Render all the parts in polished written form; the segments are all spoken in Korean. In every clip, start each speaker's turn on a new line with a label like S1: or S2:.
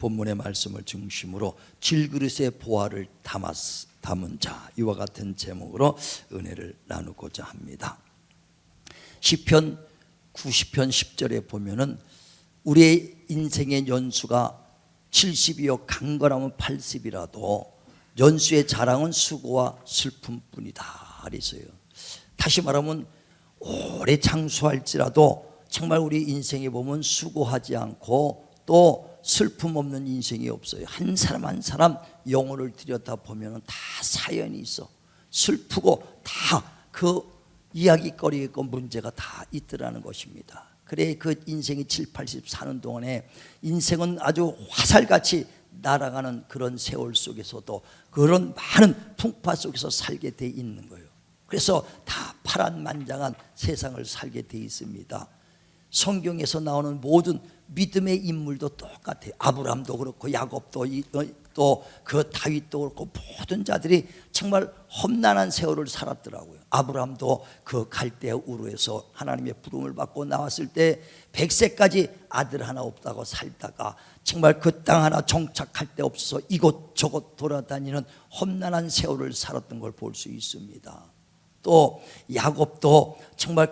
S1: 본문의 말씀을 중심으로 질그릇의 보화를 담은 자, 이와 같은 제목으로 은혜를 나누고자 합니다. 시편 90편 10절에 보면은 우리의 인생의 연수가 70이요 강건하면 80이라도 연수의 자랑은 수고와 슬픔뿐이다 그랬어요. 다시 말하면 오래 장수할지라도 정말 우리 인생에 보면 수고하지 않고 또 슬픔 없는 인생이 없어요. 한 사람 한 사람 영혼을 들여다보면 다 사연이 있어. 슬프고 다 그 이야기거리에 있고 문제가 다 있더라는 것입니다. 그래 그 인생이 7, 80 사는 동안에 인생은 아주 화살같이 날아가는 그런 세월 속에서도 그런 많은 풍파 속에서 살게 돼 있는 거예요. 그래서 다 파란만장한 세상을 살게 돼 있습니다. 성경에서 나오는 모든 믿음의 인물도 똑같아요. 아브라함도 그렇고 야곱도 또 그 다윗도 그렇고 모든 자들이 정말 험난한 세월을 살았더라고요. 아브라함도 그 갈대 우르에서 하나님의 부름을 받고 나왔을 때 100세까지 아들 하나 없다고 살다가 정말 그 땅 하나 정착할 데 없어서 이곳저곳 돌아다니는 험난한 세월을 살았던 걸 볼 수 있습니다. 또 야곱도 정말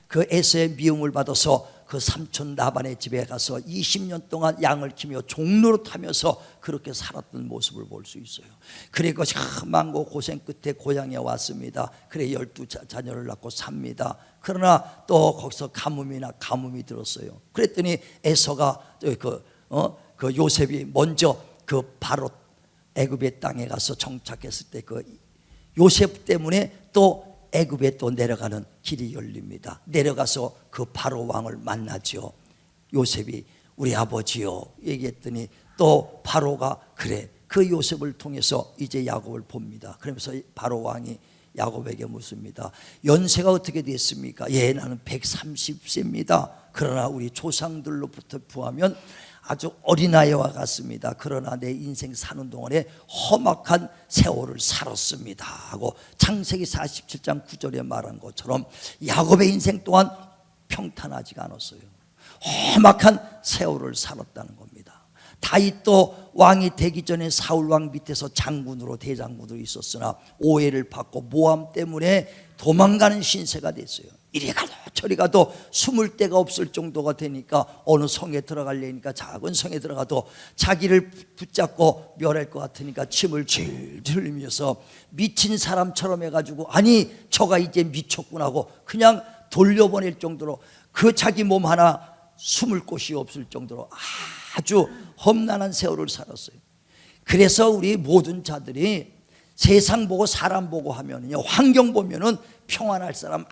S1: 그 에서의 미움을 받아서 그 삼촌 라반의 집에 가서 20년 동안 양을 키며 종로로 타면서 그렇게 살았던 모습을 볼 수 있어요. 그리고 참 많고 고생 끝에 고향에 왔습니다. 그래 12자녀를 낳고 삽니다. 그러나 또 거기서 가뭄이 들었어요. 그랬더니 에서가 그 요셉이 먼저 그 바로 애굽의 땅에 가서 정착했을 때 그 요셉 때문에 또 애굽에 또 내려가는 길이 열립니다. 내려가서 그 바로 왕을 만나죠. 요셉이 우리 아버지요 얘기했더니 또 바로가 그래 그 요셉을 통해서 이제 야곱을 봅니다. 그러면서 바로 왕이 야곱에게 묻습니다. 연세가 어떻게 됐습니까? 예, 나는 130세입니다. 그러나 우리 조상들로부터 구하면 아주 어린아이와 같습니다. 그러나 내 인생 사는 동안에 험악한 세월을 살았습니다 하고 창세기 47장 9절에 말한 것처럼 야곱의 인생 또한 평탄하지가 않았어요. 험악한 세월을 살았다는 겁니다. 다윗도 왕이 되기 전에 사울 왕 밑에서 장군으로 대장군으로 있었으나 오해를 받고 모함 때문에 도망가는 신세가 됐어요. 이리 가도 저리 가도 숨을 데가 없을 정도가 되니까 어느 성에 들어가려니까 작은 성에 들어가도 자기를 붙잡고 멸할 것 같으니까 침을 질질 흘리면서 미친 사람처럼 해가지고 아니 저가 이제 미쳤구나 하고 그냥 돌려보낼 정도로 그 자기 몸 하나 숨을 곳이 없을 정도로 아주 험난한 세월을 살았어요. 그래서 우리 모든 자들이 세상 보고 사람 보고 하면은요 환경 보면은 평안할 사람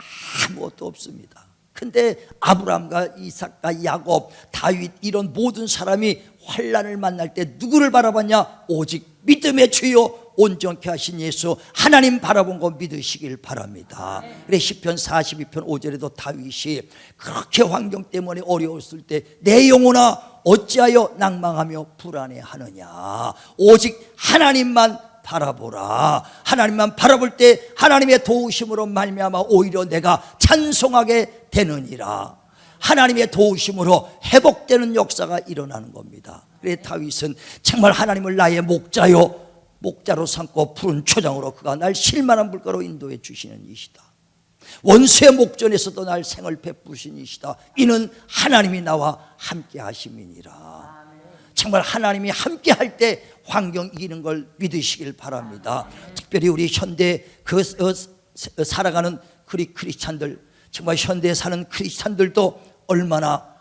S1: 아무것도 없습니다. 근데 아브라함과 이삭과 야곱, 다윗 이런 모든 사람이 환난을 만날 때 누구를 바라봤냐? 오직 믿음의 주요 온전케 하신 예수 하나님 바라본 거 믿으시길 바랍니다. 그래 시편 42편 5절에도 다윗이 그렇게 환경 때문에 어려웠을 때 내 영혼아 어찌하여 낭망하며 불안해하느냐? 오직 하나님만 바라보라. 하나님만 바라볼 때 하나님의 도우심으로 말미암아 오히려 내가 찬송하게 되느니라. 하나님의 도우심으로 회복되는 역사가 일어나는 겁니다. 그래서 다윗은 정말 하나님을 나의 목자로 삼고 푸른 초장으로 그가 날 실만한 물가로 인도해 주시는 이시다. 원수의 목전에서도 날 생을 베푸신 이시다. 이는 하나님이 나와 함께 하심이니라. 정말 하나님이 함께 할 때 환경 이기는 걸 믿으시길 바랍니다. 특별히 우리 현대 살아가는 크리스찬들, 정말 현대에 사는 크리스찬들도 얼마나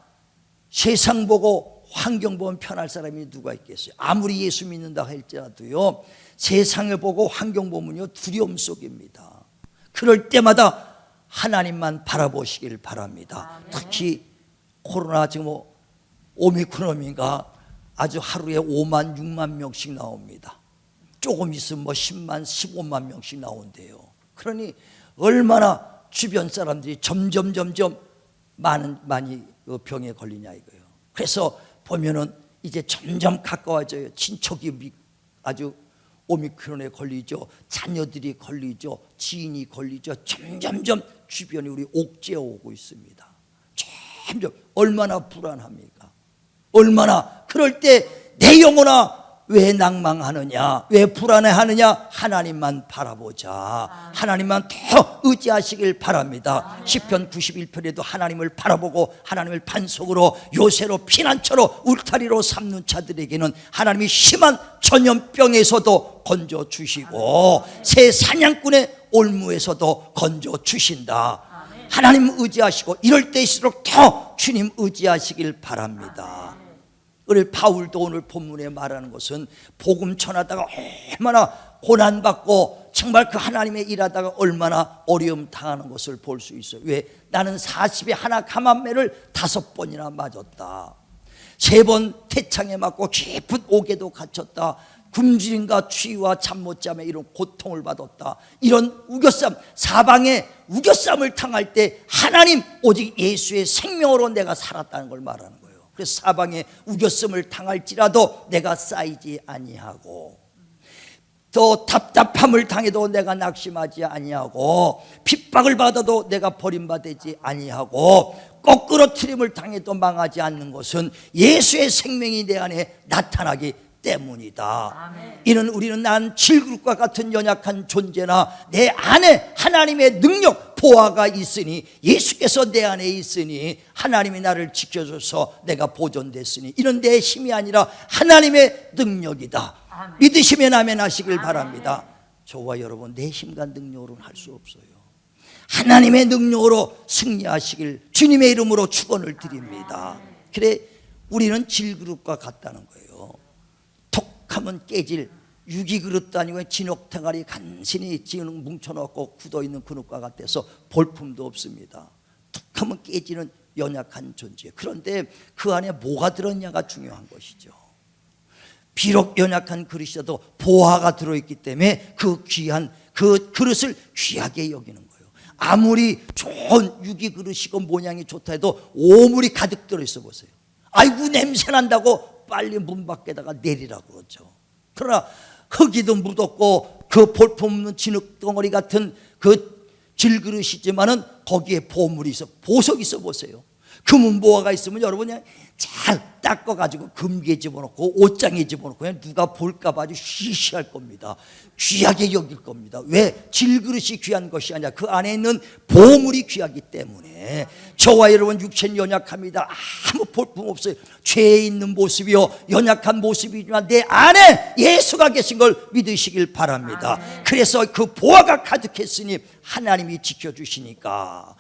S1: 세상 보고 환경 보면 편할 사람이 누가 있겠어요? 아무리 예수 믿는다 할지라도요 세상을 보고 환경 보면요 두려움 속입니다. 그럴 때마다 하나님만 바라보시길 바랍니다. 특히 코로나 지금 오미크론인가 아주 하루에 5만 6만 명씩 나옵니다. 조금 있으면 10만 15만 명씩 나온대요. 그러니 얼마나 주변 사람들이 점점 많이 병에 걸리냐 이거예요. 그래서 보면은 이제 점점 가까워져요. 친척이 아주 오미크론에 걸리죠. 자녀들이 걸리죠. 지인이 걸리죠. 점점 주변에 우리 옥죄어 오고 있습니다. 점점 얼마나 불안합니까? 얼마나 그럴 때 내 영혼아 왜 낭망하느냐, 왜 불안해하느냐, 하나님만 바라보자. 하나님만 더 의지하시길 바랍니다. 시편 91편에도 하나님을 바라보고 하나님을 반석으로 요새로 피난처로 울타리로 삼는 자들에게는 하나님이 심한 전염병에서도 건져주시고 새 사냥꾼의 올무에서도 건져주신다. 하나님 의지하시고 이럴 때일수록 더 주님 의지하시길 바랍니다. 우리 바울도 오늘 본문에 말하는 것은 복음 전하다가 얼마나 고난받고 정말 그 하나님의 일하다가 얼마나 어려움 당하는 것을 볼 수 있어요. 왜? 나는 40에 하나 감암매를 5번이나 맞았다. 3번 태창에 맞고 깊은 옥에도 갇혔다. 굶주림과 추위와 잠 못 자며 이런 고통을 받았다. 이런 우겨쌈, 사방에 우겨쌈을 당할 때 하나님 오직 예수의 생명으로 내가 살았다는 걸 말하는 거예요. 그래서 사방에 우겨쌈을 당할지라도 내가 쌓이지 아니하고, 또 답답함을 당해도 내가 낙심하지 아니하고, 핍박을 받아도 내가 버림받지 아니하고, 거꾸로 트림을 당해도 망하지 않는 것은 예수의 생명이 내 안에 나타나기 때문이다. 이는 우리는 난 질그릇과 같은 연약한 존재나 내 안에 하나님의 능력 보화가 있으니, 예수께서 내 안에 있으니 하나님이 나를 지켜줘서 내가 보존됐으니 이런 내 힘이 아니라 하나님의 능력이다. 믿으시면 아멘 하시길 바랍니다. 저와 여러분 내 힘과 능력으로는 할 수 없어요. 하나님의 능력으로 승리하시길 주님의 이름으로 축원을 드립니다. 그래 우리는 질그릇과 같다는 거예요. 톡하면 깨질 유기그릇도 아니고 진흙탕아리 간신히 지능 뭉쳐놓고 굳어있는 그릇과 같아서 볼품도 없습니다. 툭하면 깨지는 연약한 존재. 그런데 그 안에 뭐가 들었냐가 중요한 것이죠. 비록 연약한 그릇이라도 보화가 들어있기 때문에 그 귀한 그 그릇을 귀하게 여기는 거예요. 아무리 좋은 유기그릇이고 모양이 좋다 해도 오물이 가득 들어있어 보세요. 아이고 냄새 난다고 빨리 문 밖에다가 내리라고 그러죠. 그러나 흙이도 묻었고 그 볼품 없는 진흙덩어리 같은 그 질그릇이지만은 거기에 보물이 있어, 보석이 있어 보세요. 금은보화가 있으면 여러분 그냥 잘 닦아가지고 금기에 집어넣고 옷장에 집어넣고 그냥 누가 볼까봐 아주 시시할 겁니다. 귀하게 여길 겁니다. 왜? 질그릇이 귀한 것이 아니라 그 안에 있는 보물이 귀하기 때문에. 저와 여러분 육체는 연약합니다. 아무 볼품 없어요. 죄에 있는 모습이요 연약한 모습이지만 내 안에 예수가 계신 걸 믿으시길 바랍니다. 그래서 그 보화가 가득했으니 하나님이 지켜주시니까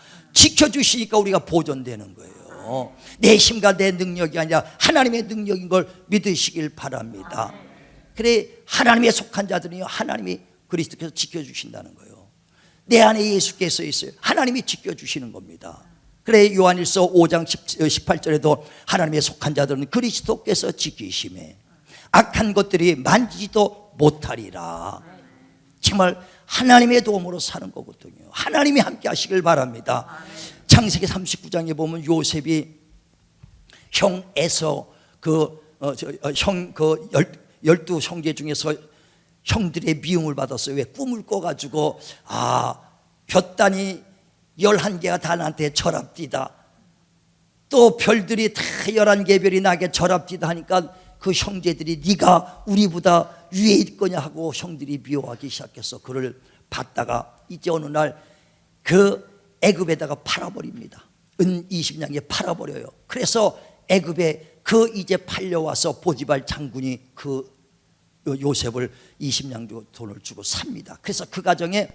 S1: 우리가 보존되는 거예요. 내 힘과 내 능력이 아니라 하나님의 능력인 걸 믿으시길 바랍니다. 그래 하나님의 속한 자들은요 하나님이 그리스도께서 지켜주신다는 거예요. 내 안에 예수께서 있어요. 하나님이 지켜주시는 겁니다. 그래 요한일서 5장 18절에도 하나님의 속한 자들은 그리스도께서 지키심에 악한 것들이 만지지도 못하리라. 정말 하나님의 도움으로 사는 거거든요. 하나님이 함께 하시길 바랍니다. 창세기 39장에 보면 요셉이 형 에서 열두 형제 중에서 형들의 미움을 받았어요. 왜? 꿈을 꿔가지고 볕단이 11개가 다 나한테 절합디다, 또 별들이 다 11개 별이 나게 절합디다 하니까 그 형제들이 네가 우리보다 위에 있거냐 하고 형들이 미워하기 시작해서 그를 받다가 이제 어느 날 그 애굽에다가 팔아버립니다. 은 20냥에 팔아버려요. 그래서 애굽에 그 이제 팔려와서 보디발 장군이 그 요셉을 20냥 주고 돈을 주고 삽니다. 그래서 그 가정에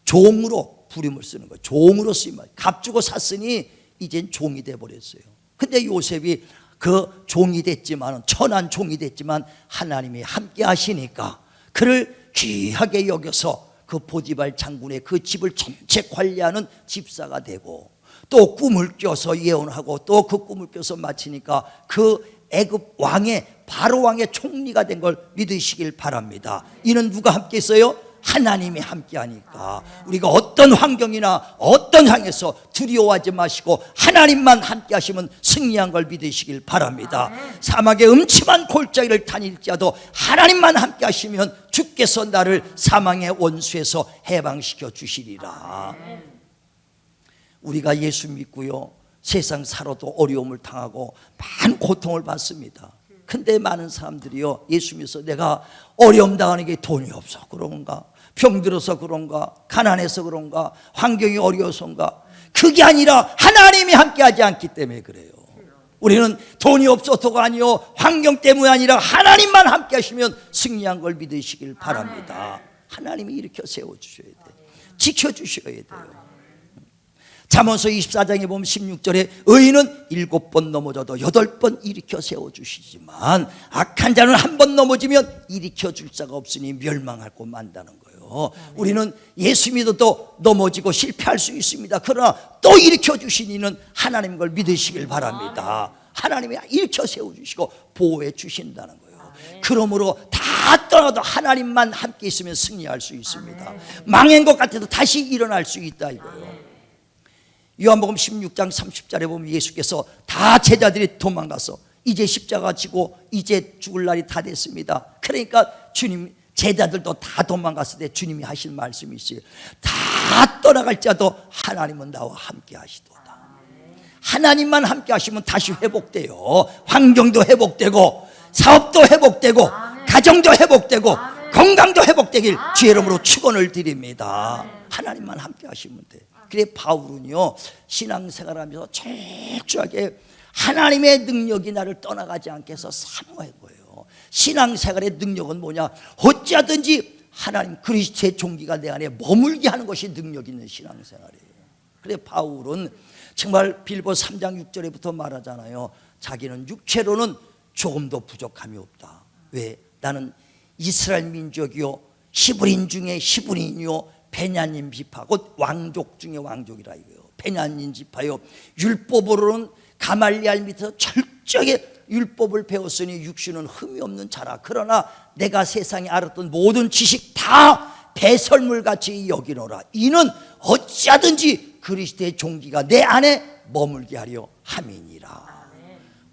S1: 종으로 부림을 쓰는 거예요. 종으로 쓰임, 값 주고 샀으니 이젠 종이 돼버렸어요. 근데 요셉이 그 종이 됐지만, 천한 종이 됐지만 하나님이 함께 하시니까 그를 귀하게 여겨서 그 보디발 장군의 그 집을 전체 관리하는 집사가 되고, 또 꿈을 껴서 예언하고 또 그 꿈을 껴서 마치니까 그 애굽 왕의 바로 왕의 총리가 된 걸 믿으시길 바랍니다. 이는 누가 함께 있어요? 하나님이 함께 하니까. 우리가 어떤 환경이나 어떤 상황에서 두려워하지 마시고 하나님만 함께 하시면 승리한 걸 믿으시길 바랍니다. 사막의 음침한 골짜기를 다닐지라도 하나님만 함께 하시면 주께서 나를 사망의 원수에서 해방시켜 주시리라. 우리가 예수 믿고요 세상 살아도 어려움을 당하고 많은 고통을 받습니다. 근데 많은 사람들이요, 예수 믿어서 내가 어려움 당하는 게 돈이 없어 그런가, 병들어서 그런가, 가난해서 그런가, 환경이 어려워서인가, 그게 아니라 하나님이 함께하지 않기 때문에 그래요. 우리는 돈이 없어서가 아니요, 환경 때문이 아니라 하나님만 함께 하시면 승리한 걸 믿으시길 바랍니다. 하나님이 일으켜 세워주셔야 돼요. 지켜주셔야 돼요. 잠언서 24장에 보면 16절에 의인은 7번 넘어져도 8번 일으켜 세워주시지만 악한 자는 한 번 넘어지면 일으켜 줄 자가 없으니 멸망하고 만다는 거예요. 우리는 예수 믿어도 넘어지고 실패할 수 있습니다. 그러나 또 일으켜 주신 이는 하나님 걸 믿으시길 바랍니다. 하나님이 일으켜 세워주시고 보호해 주신다는 거예요. 그러므로 다 떠나도 하나님만 함께 있으면 승리할 수 있습니다. 망한 것 같아도 다시 일어날 수 있다 이거예요. 요한복음 16장 30절에 보면 예수께서 다 제자들이 도망가서 이제 십자가 지고 이제 죽을 날이 다 됐습니다. 그러니까 주님, 제자들도 다 도망갔을 때 주님이 하신 말씀이 있어요. 다 떠나갈지라도 하나님은 나와 함께 하시도다. 하나님만 함께 하시면 다시 회복돼요. 환경도 회복되고 사업도 회복되고 가정도 회복되고 건강도 회복되길 주의 이름으로 축원을 드립니다. 하나님만 함께 하시면 돼요. 그래 바울은요, 신앙생활하면서 철저하게 하나님의 능력이 나를 떠나가지 않게 해서 사모한 거예요. 신앙생활의 능력은 뭐냐? 어찌하든지 하나님 그리스도의 종기가 내 안에 머물게 하는 것이 능력 있는 신앙생활이에요. 그래 바울은 정말 빌보 3장 6절에부터 말하잖아요. 자기는 육체로는 조금도 부족함이 없다. 왜? 나는 이스라엘 민족이요, 히브리인 중에 히브리인이요, 베냐민 지파, 곧 왕족 중에 왕족이라 이거예요. 베냐민 지파요, 율법으로는 가말리알 밑에서 철저하게 율법을 배웠으니 육신은 흠이 없는 자라. 그러나 내가 세상에 알았던 모든 지식 다 배설물같이 여기노라. 이는 어찌하든지 그리스도의 종기가 내 안에 머물게 하려 함이니라.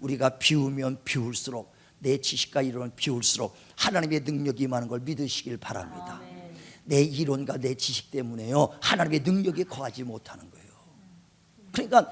S1: 우리가 비우면 비울수록, 내 지식과 이론은 비울수록 하나님의 능력이 임하는 걸 믿으시길 바랍니다. 내 이론과 내 지식 때문에요, 하나님의 능력이 거하지 못하는 거예요. 그러니까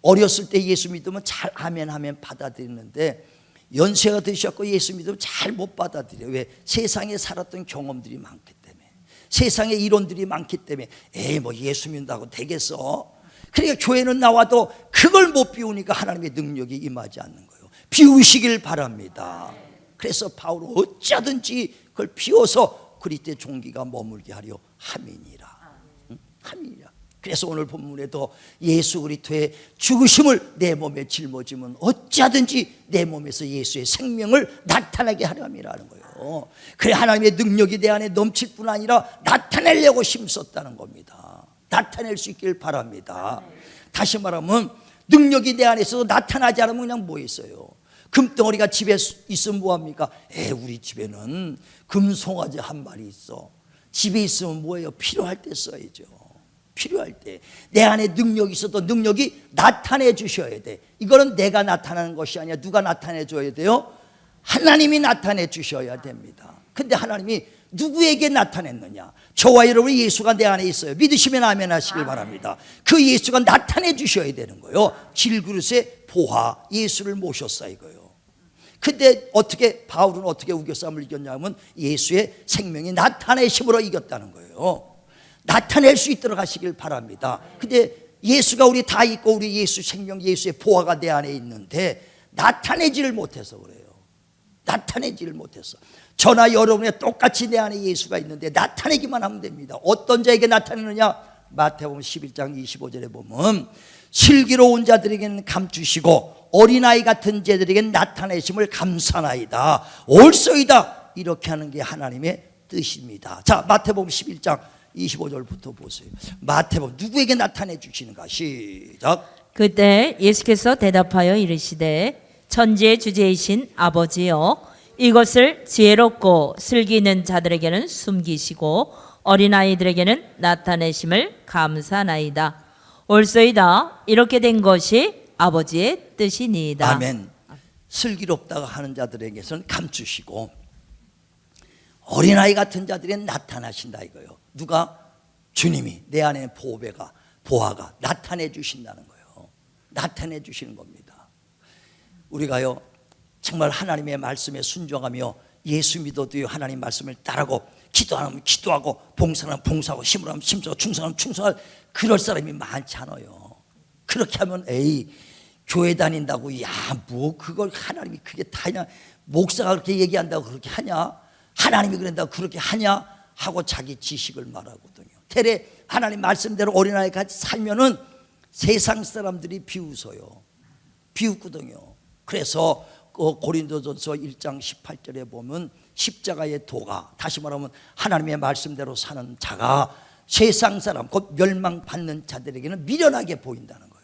S1: 어렸을 때 예수 믿으면 잘 아멘 하면 받아들이는데 연세가 드셨고 예수 믿으면 잘 못 받아들여요. 왜? 세상에 살았던 경험들이 많기 때문에, 세상에 이론들이 많기 때문에 에이 뭐 예수 믿는다고 되겠어? 그러니까 교회는 나와도 그걸 못 비우니까 하나님의 능력이 임하지 않는 거예요. 비우시길 바랍니다. 그래서 바울은 어찌하든지 그걸 비워서 그리스도의 종기가 머물게 하려 함이니라. 함이니라. 그래서 오늘 본문에도 예수 그리스도의 죽으심을 내 몸에 짊어지면 어찌하든지 내 몸에서 예수의 생명을 나타나게 하려 함이라는 거예요. 그래 하나님의 능력이 내 안에 넘칠 뿐 아니라 나타내려고 힘썼다는 겁니다. 나타낼 수 있길 바랍니다. 다시 말하면 능력이 내 안에 있어도 나타나지 않으면 그냥 뭐 있어요? 금덩어리가 집에 있으면 뭐합니까? 우리 집에는 금송아지 한 마리 있어. 집에 있으면 뭐예요? 필요할 때 써야죠. 필요할 때. 내 안에 능력이 있어도 능력이 나타내 주셔야 돼. 이거는 내가 나타나는 것이 아니라 누가 나타내 줘야 돼요? 하나님이 나타내 주셔야 됩니다. 근데 하나님이 누구에게 나타냈느냐? 저와 여러분 예수가 내 안에 있어요. 믿으시면 아멘 하시길 바랍니다. 그 예수가 나타내 주셔야 되는 거예요. 질그릇에 보화 예수를 모셨어 이거예요. 근데 어떻게 바울은 어떻게 우겨싸움을 이겼냐면 예수의 생명이 나타내심으로 이겼다는 거예요. 나타낼 수 있도록 하시길 바랍니다. 근데 예수가 우리 다 있고 우리 예수 생명, 예수의 보화가 내 안에 있는데 나타내지를 못해서 그래요. 나타내지를 못해서. 저나 여러분의 똑같이 내 안에 예수가 있는데 나타내기만 하면 됩니다. 어떤 자에게 나타내느냐? 마태복음 11장 25절에 보면 슬기로운 자들에게는 감추시고 어린아이 같은 자들에게는 나타내심을 감사나이다. 옳소이다. 이렇게 하는 게 하나님의 뜻입니다. 자, 마태복음 11장 25절부터 보세요. 마태복음 누구에게 나타내 주시는가? 시작.
S2: 그때 예수께서 대답하여 이르시되 천지의 주제이신 아버지여, 이것을 지혜롭고 슬기 있는 자들에게는 숨기시고 어린아이들에게는 나타내심을 감사나이다. 옳소이다. 이렇게 된 것이 아버지의 뜻이니이다.
S1: 아멘. 슬기롭다고 하는 자들에게서는 감추시고 어린아이 같은 자들에게는 나타나신다 이거예요. 누가? 주님이 내 안에 보화가 나타내 주신다는 거예요. 나타내 주시는 겁니다. 우리가요 정말 하나님의 말씀에 순종하며 예수 믿어도요 하나님 말씀을 따르고 기도하면 기도하고 봉사하면 봉사하고 심으라면 심사하고 충성하면 충성할 그럴 사람이 많지 않아요. 그렇게 하면 에이 교회 다닌다고 야 뭐 그걸 하나님이 그게 다냐, 목사가 그렇게 얘기한다고 그렇게 하냐, 하나님이 그런다고 그렇게 하냐 하고 자기 지식을 말하거든요. 대래 하나님 말씀대로 어린아이 같이 살면은 세상 사람들이 비웃어요. 비웃거든요. 그래서 고린도전서 1장 18절에 보면 십자가의 도가, 다시 말하면 하나님의 말씀대로 사는 자가 세상 사람 곧 멸망받는 자들에게는 미련하게 보인다는 거예요.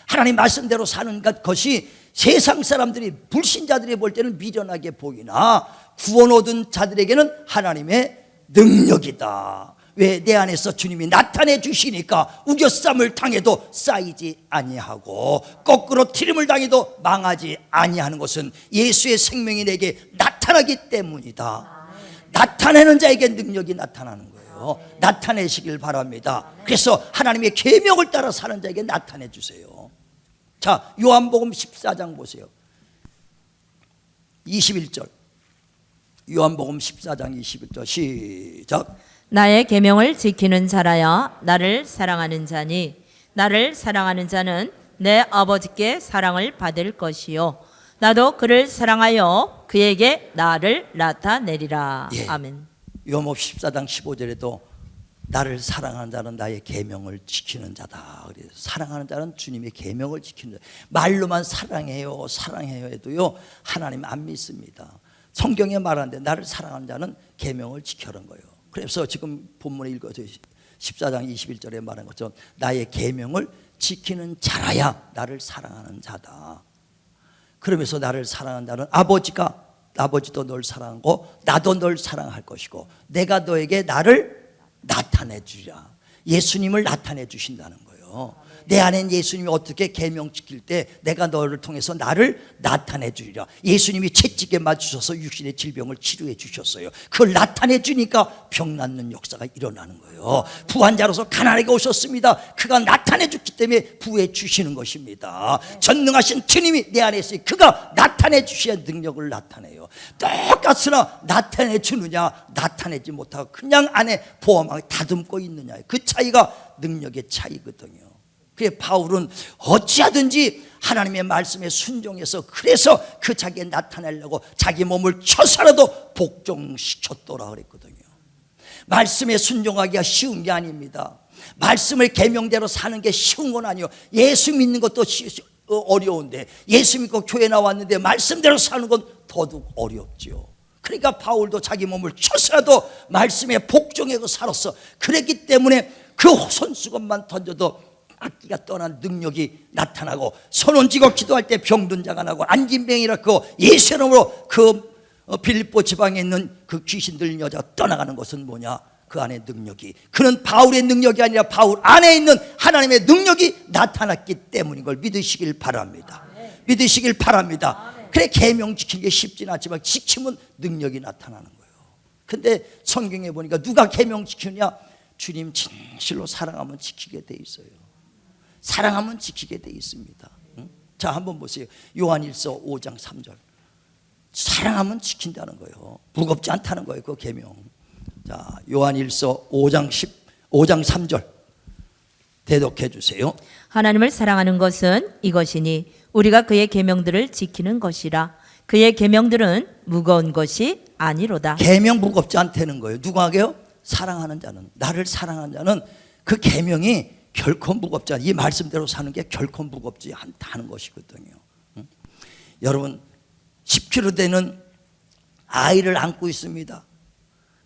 S1: 하나님 말씀대로 사는 것이 세상 사람들이 불신자들이 볼 때는 미련하게 보이나 구원 얻은 자들에게는 하나님의 능력이다. 왜? 내 안에서 주님이 나타내 주시니까 우겨쌈을 당해도 쌓이지 아니하고 거꾸로 티림을 당해도 망하지 아니하는 것은 예수의 생명이 내게 나타나기 때문이다. 나타내는 자에게 능력이 나타나는 거예요. 나타내시길 바랍니다. 그래서 하나님의 계명을 따라 사는 자에게 나타내 주세요. 자, 요한복음 14장 보세요. 21절. 요한복음 14장 21절 시작.
S2: 나의 계명을 지키는 자라야 나를 사랑하는 자니 나를 사랑하는 자는 내 아버지께 사랑을 받을 것이요 나도 그를 사랑하여 그에게 나를 나타내리라.
S1: 예.
S2: 아멘.
S1: 요한복음 14장 15절에도 나를 사랑하는 자는 나의 계명을 지키는 자다. 그래서 사랑하는 자는 주님의 계명을 지키는 자. 말로만 사랑해요 사랑해요 해도요 하나님 안 믿습니다. 성경에 말하는데 나를 사랑하는 자는 계명을 지켜는 거예요. 그래서 지금 본문에 읽어서 14장 21절에 말한 것처럼 나의 계명을 지키는 자라야 나를 사랑하는 자다. 그러면서 나를 사랑하는 자는 아버지도 널 사랑하고 나도 널 사랑할 것이고 내가 너에게 나를 나타내 주리라. 예수님을 나타내 주신다는 거예요. 내 안엔 예수님이 어떻게 계명 지킬 때 내가 너를 통해서 나를 나타내 주리라. 예수님이 채찍에 맞추셔서 육신의 질병을 치료해 주셨어요. 그걸 나타내 주니까 병 낫는 역사가 일어나는 거예요. 부활자로서 가난하게 오셨습니다. 그가 나타내 줬기 때문에 부해 주시는 것입니다. 전능하신 주님이 내 안에 있으니 그가 나타내 주셔야 능력을 나타내요. 똑같으나 나타내 주느냐 나타내지 못하고 그냥 안에 보호막에 다듬고 있느냐, 그 차이가 능력의 차이거든요. 그래서 바울은 어찌하든지 하나님의 말씀에 순종해서 그래서 그 자기에 나타내려고 자기 몸을 쳐서라도 복종시켰더라 그랬거든요. 말씀에 순종하기가 쉬운 게 아닙니다. 말씀을 계명대로 사는 게 쉬운 건 아니에요. 예수 믿는 것도 어려운데 예수 믿고 교회 나왔는데 말씀대로 사는 건 더더욱 어렵죠. 그러니까 바울도 자기 몸을 쳐서라도 말씀에 복종하고 살았어. 그랬기 때문에 그 손수건만 던져도 악기가 떠난 능력이 나타나고 손을 쥐고 기도할 때 병든 자가 나고 안진병이라고 예수 이름으로 그 빌립보 지방에 있는 그 귀신 들린 여자가 떠나가는 것은 뭐냐? 그 안에 능력이, 그는 바울의 능력이 아니라 바울 안에 있는 하나님의 능력이 나타났기 때문인 걸 믿으시길 바랍니다. 믿으시길 바랍니다. 그래 계명 지키는 게 쉽지는 않지만 지키면 능력이 나타나는 거예요. 근데 성경에 보니까 누가 계명 지키느냐? 주님 진실로 사랑하면 지키게 돼 있어요. 사랑하면 지키게 돼 있습니다. 자, 한번 보세요. 요한일서 5장 3절. 사랑하면 지킨다는 거예요. 무겁지 않다는 거예요. 그 계명. 자, 요한일서 5장 3절 대독해 주세요.
S2: 하나님을 사랑하는 것은 이것이니 우리가 그의 계명들을 지키는 것이라. 그의 계명들은 무거운 것이 아니로다. 계명
S1: 무겁지 않다는 거예요. 누가 하게요? 사랑하는 자는, 나를 사랑하는 자는 그 계명이 결코 무겁지 않아. 이 말씀대로 사는 게 결코 무겁지 않다는 것이거든요. 여러분 10kg 되는 아이를 안고 있습니다.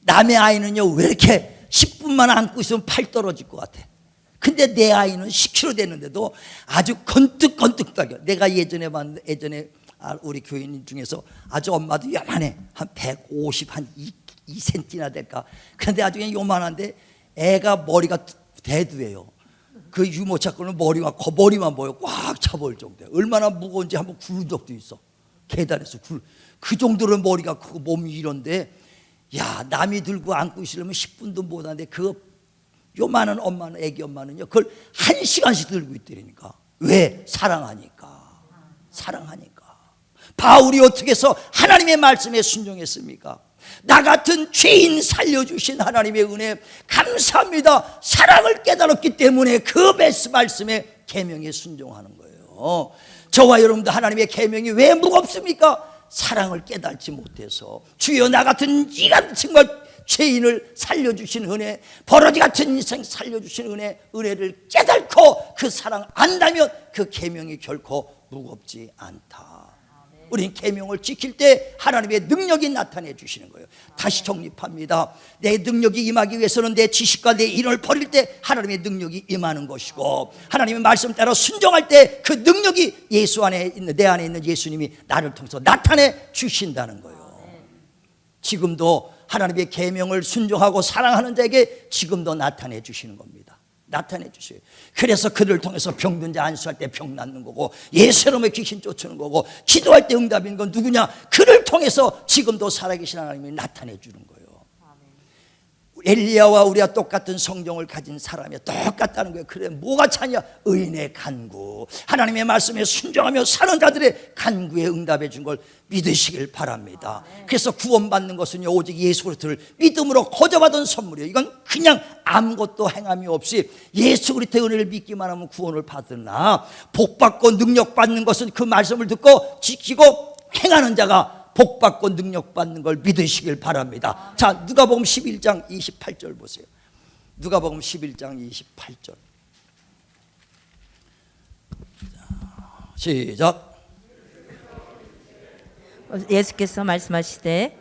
S1: 남의 아이는요 왜 이렇게 10분만 안고 있으면 팔 떨어질 것 같아. 근데 내 아이는 10kg 되는데도 아주 건뜩건뜩하게. 내가 예전에 우리 교인 중에서 아주 엄마도 요만해. 한 150, 한 2cm나 될까. 그런데 아주 그냥 요만한데 애가 머리가 대두예요. 그 유모차 거는 머리만 보여. 꽉 차볼 정도야. 얼마나 무거운지 한번 굴른 적도 있어. 계단에서 그 정도로 머리가 크고 몸이 이런데, 야, 남이 들고 안고 있으려면 10분도 못 하는데 그 요만한 엄마는, 애기 엄마는요 그걸 1시간씩 들고 있더라니까. 왜? 사랑하니까. 바울이 어떻게 해서 하나님의 말씀에 순종했습니까? 나 같은 죄인 살려주신 하나님의 은혜 감사합니다. 사랑을 깨달았기 때문에 그 말씀에 계명에 순종하는 거예요. 저와 여러분도 하나님의 계명이 왜 무겁습니까? 사랑을 깨달지 못해서. 주여, 나 같은 이 같은 것 죄인을 살려주신 은혜, 버러지 같은 인생 살려주신 은혜를 깨닫고 그 사랑 안다면 그 계명이 결코 무겁지 않다. 우리는 계명을 지킬 때 하나님의 능력이 나타내 주시는 거예요. 다시 정립합니다. 내 능력이 임하기 위해서는 내 지식과 내 일을 버릴 때 하나님의 능력이 임하는 것이고, 하나님의 말씀 따라 순종할 때 그 능력이 예수 안에 있는, 내 안에 있는 예수님이 나를 통해서 나타내 주신다는 거예요. 지금도 하나님의 계명을 순종하고 사랑하는 자에게 지금도 나타내 주시는 겁니다. 나타내 주세요. 그래서 그를 통해서 병든 자 안수할 때 병 낫는 거고, 예수님의 귀신 쫓는 거고, 기도할 때 응답인 건 누구냐? 그를 통해서 지금도 살아계신 하나님이 나타내 주는 거예요. 엘리야와 우리가 똑같은 성경을 가진 사람이 똑같다는 거예요. 그래, 뭐가 차냐? 의인의 간구, 하나님의 말씀에 순종하며 사는 자들의 간구에 응답해 준 걸 믿으시길 바랍니다. 그래서 구원받는 것은요, 오직 예수 그리스도를 믿음으로 거저받은 선물이에요. 이건 그냥 아무것도 행함이 없이 예수 그리스도의 은혜를 믿기만 하면 구원을 받으나, 복받고 능력받는 것은 그 말씀을 듣고 지키고 행하는 자가 복받고 능력받는 걸 믿으시길 바랍니다. 자, 누가복음 11장 28절 보세요. 누가복음 11장 28절. 시작.
S2: 예수께서 말씀하시되,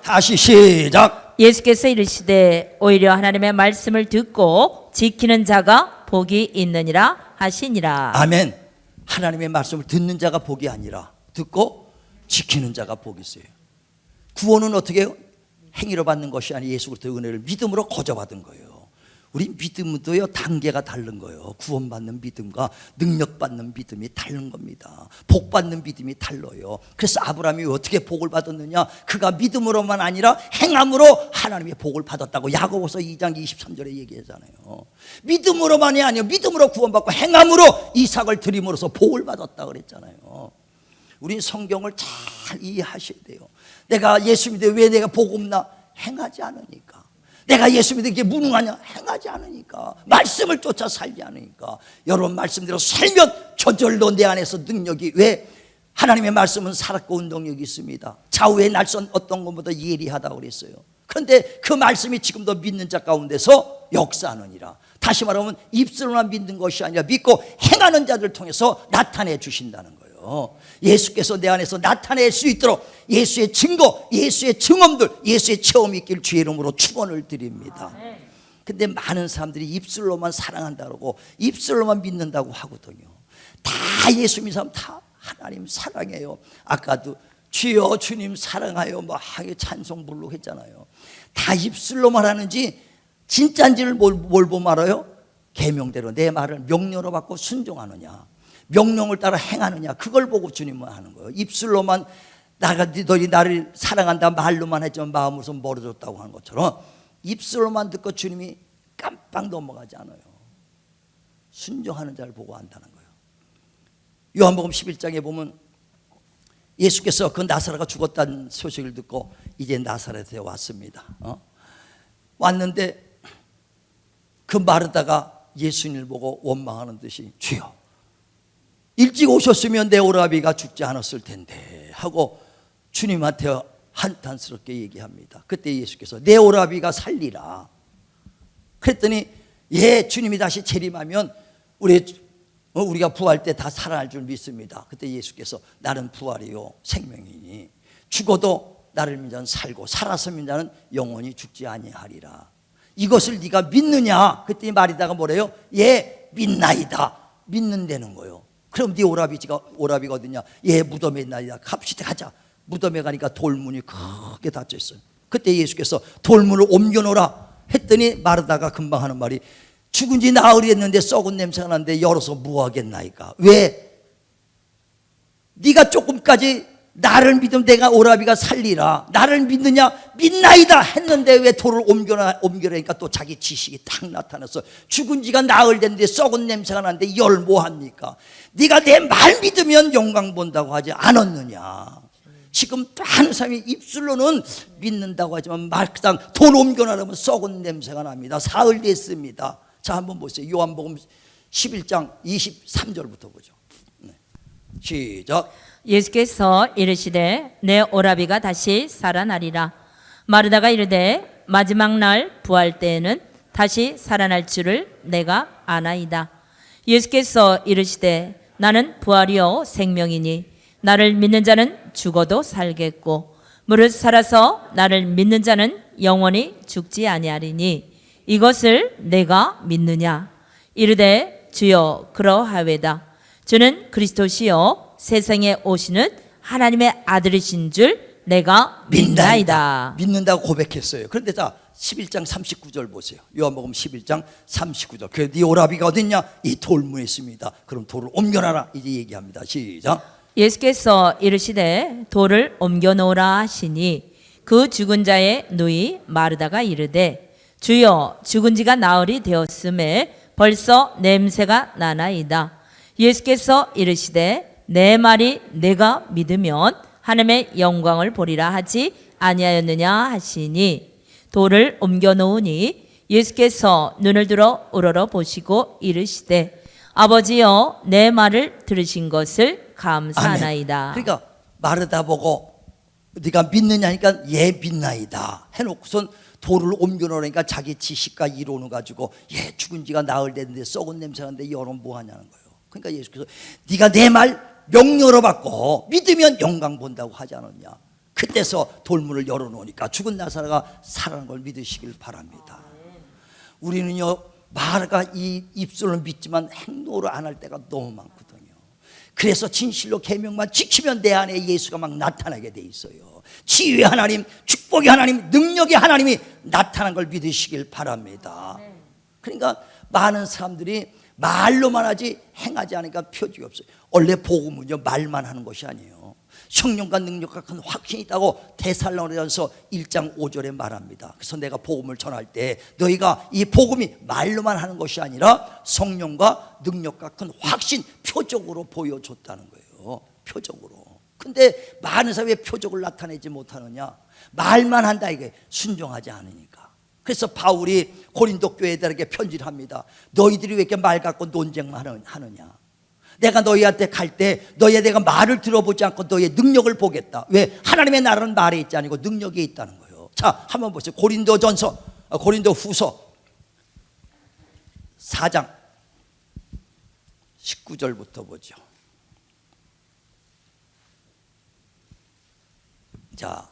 S1: 다시 시작.
S2: 예수께서 이르시되 오히려 하나님의 말씀을 듣고 지키는 자가 복이 있느니라 하시니라.
S1: 아멘. 하나님의 말씀을 듣는 자가 복이 아니라 듣고 지키는 자가 복이 있어요. 구원은 어떻게 해요? 행위로 받는 것이 아니라 예수 그리스도의 은혜를 믿음으로 거저받은 거예요. 우리 믿음도요, 단계가 다른 거예요. 구원받는 믿음과 능력받는 믿음이 다른 겁니다. 복받는 믿음이 달라요. 그래서 아브라함이 어떻게 복을 받았느냐? 그가 믿음으로만 아니라 행함으로 하나님의 복을 받았다고 야고보서 2장 23절에 얘기하잖아요. 믿음으로만이 아니라 믿음으로 구원받고 행함으로 이삭을 드림으로써 복을 받았다 그랬잖아요. 우린 성경을 잘 이해하셔야 돼요. 내가 예수 믿어 왜 내가 복 없나? 행하지 않으니까. 내가 예수 믿는 게 무능하냐? 행하지 않으니까. 말씀을 쫓아 살지 않으니까. 여러분 말씀대로 살면 저절로 내 안에서 능력이, 왜? 하나님의 말씀은 살았고 운동력이 있습니다. 좌우의 날선 어떤 것보다 예리하다고 그랬어요. 그런데 그 말씀이 지금도 믿는 자 가운데서 역사하느니라. 다시 말하면 입술로만 믿는 것이 아니라 믿고 행하는 자들을 통해서 나타내 주신다는 거예요. 예수께서 내 안에서 나타낼 수 있도록 예수의 증거, 예수의 증언들, 예수의 체험이 있길 주의 이름으로 축원을 드립니다. 근데 많은 사람들이 입술로만 사랑한다고, 입술로만 믿는다고 하거든요. 다 예수 믿는 사람 다 하나님 사랑해요. 아까도 주여 주님 사랑하여 뭐 하게 찬송 부르고 했잖아요. 다 입술로만 하는지 진짜인지를 뭘 보면 알아요? 계명대로 내 말을 명령으로 받고 순종하느냐, 명령을 따라 행하느냐, 그걸 보고 주님은 하는 거예요. 입술로만 너희 나를 사랑한다 말로만 했지만 마음으로서 멀어졌다고 하는 것처럼 입술로만 듣고 주님이 깜빡 넘어가지 않아요. 순종하는 자를 보고 안다는 거예요. 요한복음 11장에 보면 예수께서 그 나사로가 죽었다는 소식을 듣고 이제 나사렛에 왔습니다. 왔는데 그 마르다가 예수님을 보고 원망하는 듯이, 주여 일찍 오셨으면 내 오라비가 죽지 않았을 텐데 하고 주님한테 한탄스럽게 얘기합니다. 그때 예수께서 내 오라비가 살리라 그랬더니, 예, 주님이 다시 재림하면 우리가 부활 때 다 살아날 줄 믿습니다. 그때 예수께서 나는 부활이요 생명이니 죽어도 나를 믿는 자는 살고 살아서 믿는 자는 영원히 죽지 아니하리라. 이것을 네가 믿느냐? 그때 마리다가 뭐래요? 예, 믿나이다. 믿는다는 거예요. 그럼 네 오라비가 어디냐? 예, 무덤에 있나이다. 갑시다, 가자. 무덤에 가니까 돌문이 크게 닫혀 있어요. 그때 예수께서 돌문을 옮겨놓으라 했더니 마르다가 금방 하는 말이, 죽은 지 나흘이 했는데 썩은 냄새가 나는데 열어서 뭐 하겠나이까? 왜? 네가 조금까지 나를 믿으면 내가 오라비가 살리라. 나를 믿느냐? 믿나이다 했는데 왜 돌을 옮겨라니까 또 자기 지식이 탁 나타나서 죽은 지가 나흘 됐는데 썩은 냄새가 나는데 열 뭐합니까? 네가 내 말 믿으면 영광 본다고 하지 않았느냐? 지금 또 한 사람이 입술로는 믿는다고 하지만 막상 돌 옮겨놔라면 썩은 냄새가 납니다. 사흘 됐습니다. 자, 한번 보세요. 요한복음 11장 23절부터 보죠. 시작.
S2: 예수께서 이르시되 내 오라비가 다시 살아나리라. 마르다가 이르되 마지막 날 부활 때에는 다시 살아날 줄을 내가 아나이다. 예수께서 이르시되 나는 부활이요 생명이니 나를 믿는 자는 죽어도 살겠고 무릇 살아서 나를 믿는 자는 영원히 죽지 아니하리니 이것을 내가 믿느냐? 이르되 주여 그러하외다. 주는 그리스도시요 세상에 오시는 하나님의 아들이신 줄 내가 믿나이다.
S1: 믿는다고 고백했어요. 그런데 자 11장 39절 보세요. 요한복음 11장 39절. 그래 네 오라비가 어딨냐? 이 돌무에 있습니다. 그럼 돌을 옮겨놔라. 이제 얘기합니다. 시작.
S2: 예수께서 이르시되 돌을 옮겨 놓으라 하시니 그 죽은 자의 누이 마르다가 이르되 주여 죽은 지가 나흘이 되었음에 벌써 냄새가 나나이다. 예수께서 이르시되 내 말이 내가 믿으면 하나님의 영광을 보리라 하지 아니하였느냐 하시니 돌을 옮겨 놓으니 예수께서 눈을 들어 우러러 보시고 이르시되 아버지여 내 말을 들으신 것을 감사하나이다.
S1: 아멘. 그러니까 마르다 보고 네가 믿느냐니까 예 믿나이다 해놓고선 돌을 옮겨놓으니까 자기 지식과 이론을 가지고 예 죽은 지가 나흘 됐는데 썩은 냄새 나는데 여론 뭐 하냐는 거예요. 그러니까 예수께서 네가 내 말 명령으로 받고 믿으면 영광 본다고 하지 않았냐. 그때서 돌문을 열어놓으니까 죽은 나사로가 살아난 걸 믿으시길 바랍니다. 우리는요 말과 이 입술로 믿지만 행동으로 안 할 때가 너무 많거든요. 그래서 진실로 계명만 지키면 내 안에 예수가 막 나타나게 돼 있어요. 치유의 하나님, 축복의 하나님, 능력의 하나님이 나타난 걸 믿으시길 바랍니다. 그러니까 많은 사람들이 말로만 하지 행하지 않으니까 표적이 없어요. 원래 복음은요 말만 하는 것이 아니에요. 성령과 능력과 큰 확신이 있다고 데살로니가서 1장 5절에 말합니다. 그래서 내가 복음을 전할 때 너희가 이 복음이 말로만 하는 것이 아니라 성령과 능력과 큰 확신, 표적으로 보여줬다는 거예요. 표적으로. 근데 많은 사람이 왜 표적을 나타내지 못하느냐? 말만 한다 이게 순종하지 않으니까. 그래서 바울이 고린도 교회들에게 편지를 합니다. 너희들이 왜 이렇게 말 갖고 논쟁만 하느냐? 내가 너희한테 갈 때 너희 내가 말을 들어보지 않고 너희의 능력을 보겠다. 왜? 하나님의 나라는 말에 있지 않고 능력에 있다는 거예요. 자, 한번 보세요. 고린도 후서 4장 19절부터 보죠. 자,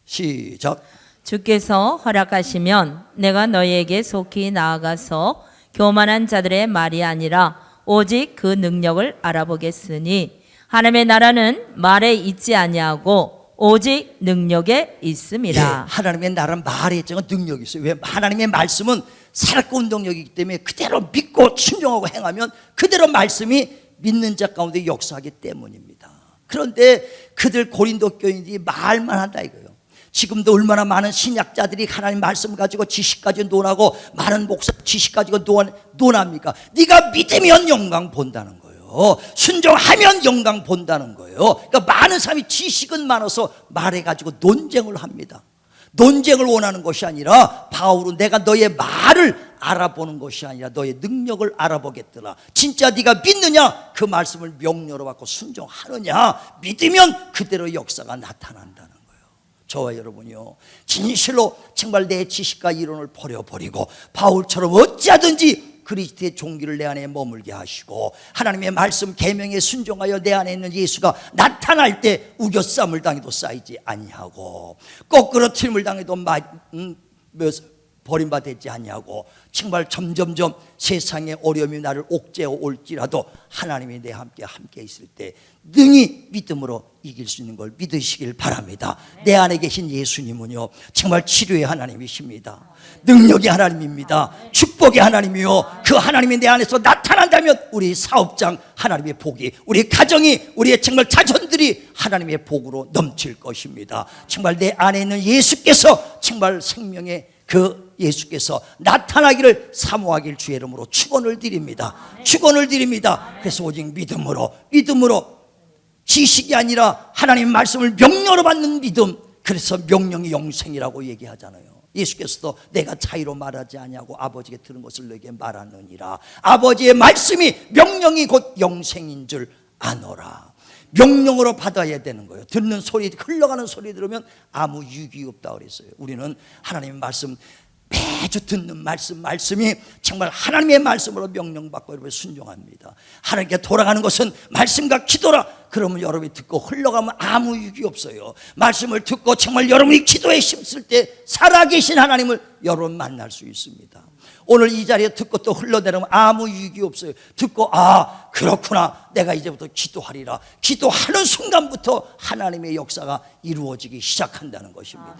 S1: 시작.
S2: 주께서 허락하시면 내가 너희에게 속히 나아가서 교만한 자들의 말이 아니라 오직 그 능력을 알아보겠으니 하나님의 나라는 말에 있지 아니하고 오직 능력에 있습니다.
S1: 예, 하나님의 나라는 말에 있지 않고 능력이 있어요. 왜? 하나님의 말씀은 살아있고 운동력이기 때문에 그대로 믿고 순종하고 행하면 그대로 말씀이 믿는 자 가운데 역사하기 때문입니다. 그런데 그들 고린도 교인들이 말만 한다 이거예요. 지금도 얼마나 많은 신약자들이 하나님 말씀 가지고 지식 가지고 논하고 많은 목사 지식 가지고 논합니까? 네가 믿으면 영광 본다는 거예요. 순종하면 영광 본다는 거예요. 그러니까 많은 사람이 지식은 많아서 말해가지고 논쟁을 합니다. 논쟁을 원하는 것이 아니라 바울은 내가 너의 말을 알아보는 것이 아니라 너의 능력을 알아보겠더라. 진짜 네가 믿느냐? 그 말씀을 명료로 받고 순종하느냐? 믿으면 그대로 역사가 나타난다는 거예요. 저와 여러분이요 진실로 정말 내 지식과 이론을 버려버리고 바울처럼 어찌하든지 그리스도의 종기를 내 안에 머물게 하시고 하나님의 말씀 계명에 순종하여 내 안에 있는 예수가 나타날 때 우겨쌈을 당해도 쌓이지 아니하고 거꾸로 튀임을 당해도 버림받지 아니하고 정말 점점점 세상의 어려움이 나를 옥죄어 올지라도 하나님이 내 함께 있을 때 능히 믿음으로 이길 수 있는 걸 믿으시길 바랍니다. 내 안에 계신 예수님은요 정말 치료의 하나님이십니다. 능력의 하나님입니다. 축복의 하나님이요 그 하나님이 내 안에서 나타난다 있다면 우리 사업장 하나님의 복이, 우리 가정이, 우리의 정말 자손들이 하나님의 복으로 넘칠 것입니다. 정말 내 안에 있는 예수께서 정말 생명의 그 예수께서 나타나기를 사모하길 주의 이름으로 축원을 드립니다. 축원을 드립니다. 그래서 오직 믿음으로 지식이 아니라 하나님 말씀을 명령으로 받는 믿음, 그래서 명령이 영생이라고 얘기하잖아요. 예수께서도 내가 차이로 말하지 아니하고 아버지께 들은 것을 너에게 말하느니라. 아버지의 말씀이 명령이 곧 영생인 줄 아노라. 명령으로 받아야 되는 거예요. 듣는 소리, 흘러가는 소리 들으면 아무 유익이 없다 그랬어요. 우리는 하나님의 말씀, 매주 듣는 말씀이 정말 하나님의 말씀으로 명령받고 여러분 순종합니다. 하나님께 돌아가는 것은 말씀과 기도라. 그러면 여러분이 듣고 흘러가면 아무 유익이 없어요. 말씀을 듣고 정말 여러분이 기도에 힘쓸 때 살아계신 하나님을 여러분 만날 수 있습니다. 오늘 이 자리에 듣고 또 흘러내려면 아무 유익이 없어요. 듣고 그렇구나, 내가 이제부터 기도하리라. 기도하는 순간부터 하나님의 역사가 이루어지기 시작한다는 것입니다.